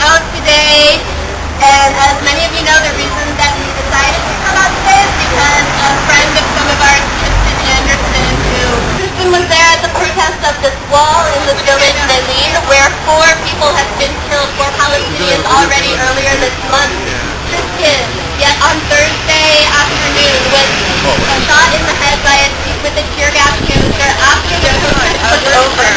out today, and as many of you know, the reason that we decided to come out today is because a friend of some of ours, Tristan Anderson, Tristan was there at the protest of this wall in the village Melin, where 4 people have been killed, 4 Palestinians already earlier this month. Tristan, yet on Thursday afternoon, was shot in the head with a tear gas canister after the protest was over.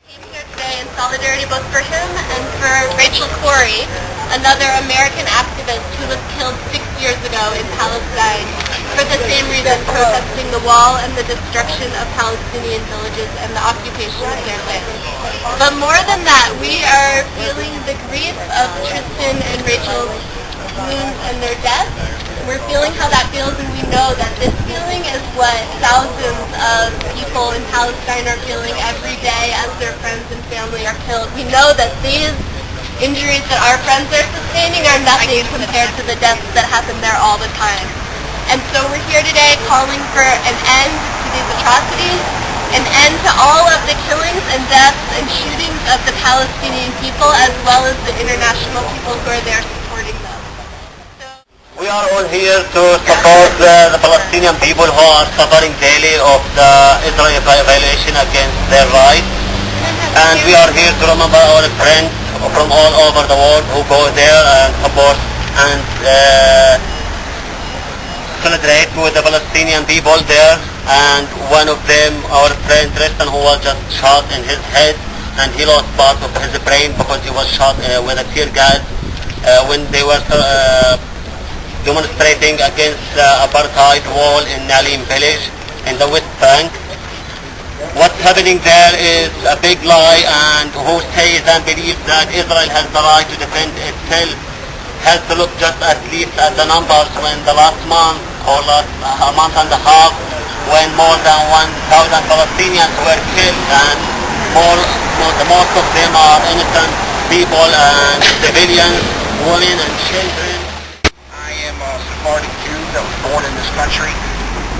Came here today in solidarity both for him and for Rachel Corrie, another American activist who was killed 6 years ago in Palestine for the same reason, protesting the wall and the destruction of Palestinian villages and the occupation of their land. But more than that, we are feeling the grief of Tristan and Rachel's wounds and their death. We're feeling how that feels, and we know that this feeling is what thousands of people in Palestine are feeling every day as their friends and family are killed. We know that these injuries that our friends are sustaining are nothing compared to the deaths that happen there all the time. And so we're here today calling for an end to these atrocities, an end to all of the killings and deaths and shootings of the Palestinian people, as well as the international people who are there supporting them. We are all here to support the Palestinian people who are suffering daily of the Israeli violation against their rights. And we are here to remember our friends from all over the world who go there and support and celebrate with the Palestinian people there. And one of them, our friend Tristan, who was just shot in his head, and he lost part of his brain because he was shot with a tear gas when they were demonstrating against the apartheid wall in Nalim village in the West Bank. What's happening there is a big lie, and who says and believes that Israel has the right to defend itself has to look just at least at the numbers when the last month or last a month and a half when more than 1,000 Palestinians were killed, and most of them are innocent people and civilians, women and children. I am a Sephardic Jew that was born in this country,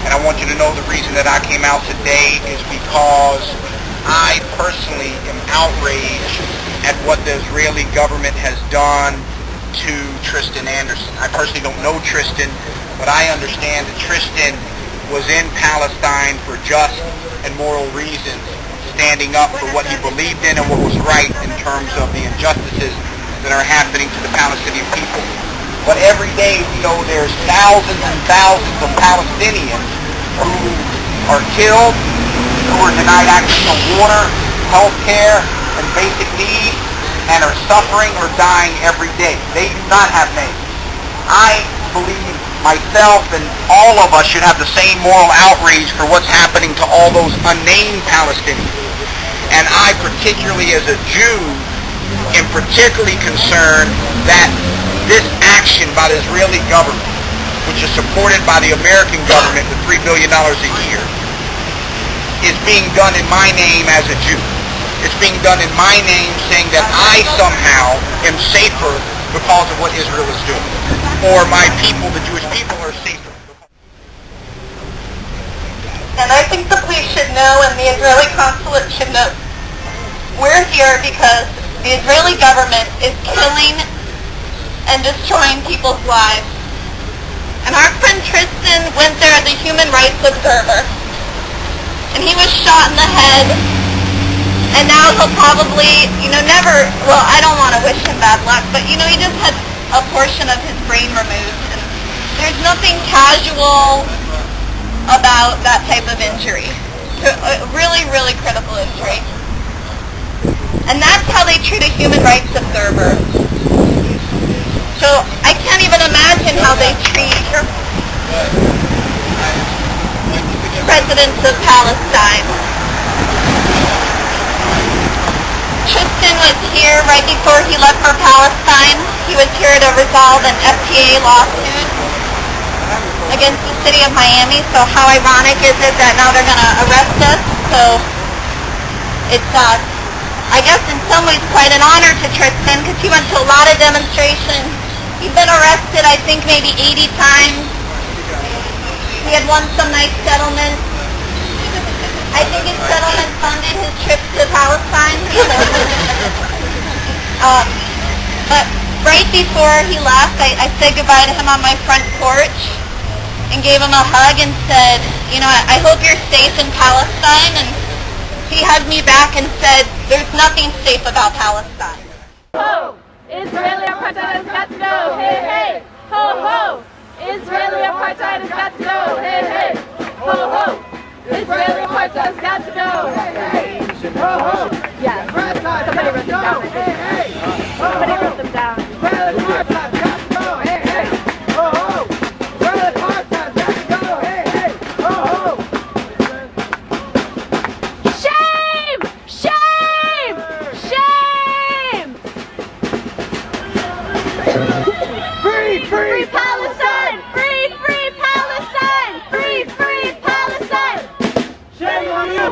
and I want you to know the reason that I came out today is because I personally am outraged at what the Israeli government has done to Tristan Anderson. I personally don't know Tristan, but I understand that Tristan was in Palestine for just and moral reasons, standing up for what he believed in and what was right in terms of the injustices that are happening to the Palestinian people. But every day we know there's thousands and thousands of Palestinians who are killed, who are denied access to water, health care, and basic needs, and are suffering or dying every day. They do not have names. I believe myself and all of us should have the same moral outrage for what's happening to all those unnamed Palestinians. And I particularly as a Jew am particularly concerned that this action by the Israeli government, which is supported by the American government with $3 billion a year, is being done in my name as a Jew. It's being done in my name saying that I somehow am safer because of what Israel is doing. Or my people, the Jewish people, are safer. And I think the police should know and the Israeli Consulate should know. We're here because the Israeli government is killing and destroying people's lives. And our friend Tristan went there as a human rights observer. And he was shot in the head. And now he'll probably, I don't want to wish him bad luck, but he just had a portion of his brain removed. And there's nothing casual about that type of injury. A really, really critical injury. And that's how they treat a human rights observer. So I can't even imagine how they treat residents of Palestine. Tristan was here right before he left for Palestine. He was here to resolve an FTA lawsuit against the city of Miami. So how ironic is it that now they're going to arrest us? So it's, I guess in some ways quite an honor to Tristan because he went to a lot of demonstrations. He'd been arrested, I think, maybe 80 times. He had won some nice settlements. I think his settlement funded his trip to Palestine. But right before he left, I said goodbye to him on my front porch and gave him a hug and said, you know, I hope you're safe in Palestine. And he hugged me back and said, there's nothing safe about Palestine. Ho! Israeli apartheid has got to go! Hey, hey! Ho, ho! Israeli apartheid has got to go! Hey, hey! Ho, ho! Israeli apartheid has got to go! Hey, hey! Ho, ho! Yeah, somebody wrote them down. Hey, hey! Somebody wrote them down. Israeli apartheid has got to go! Hey, hey! Ho, ho! Israeli apartheid has got to go! Hey, hey! Ho, ho! Shame! Shame! Shame! Free, free Palestine! Free, free Palestine! Free, free Palestine! Shame on you!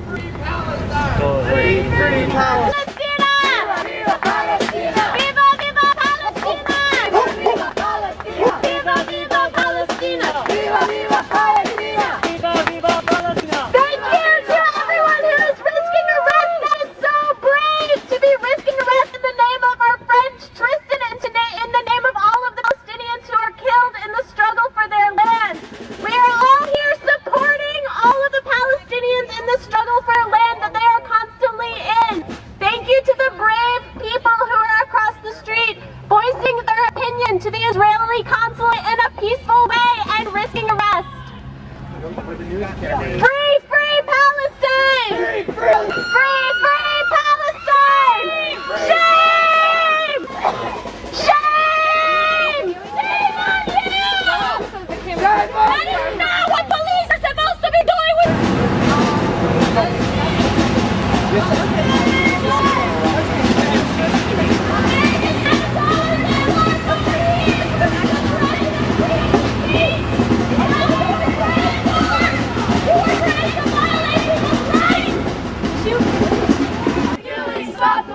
Free Palestine! Free, free Palestina! Viva Palestina! Viva, viva Palestina! Viva Palestina! Viva, viva Palestina! Viva, viva Palestina! Viva, viva Palestina! Thank you to everyone who is risking arrest. That is so brave to be risking arrest in the name of our friend Tristan and in the name of all of the Palestinians who are killed in the struggle for their land. We are all here supporting all of the Palestinians in the struggle for land that they are constantly in. Thank you to the brave people who are across the street voicing their opinion to the Israeli Consulate in a peaceful way and risking arrest. Free, free Palestine! Free, free Palestine! Shame! Shame! Shame on you! That is not what police are supposed to be doing with... Stop the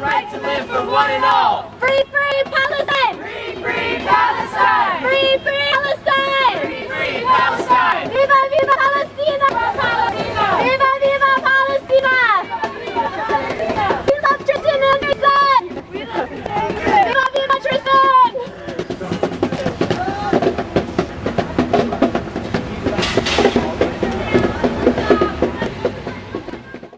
right to live for one and all. Free, free Palestine!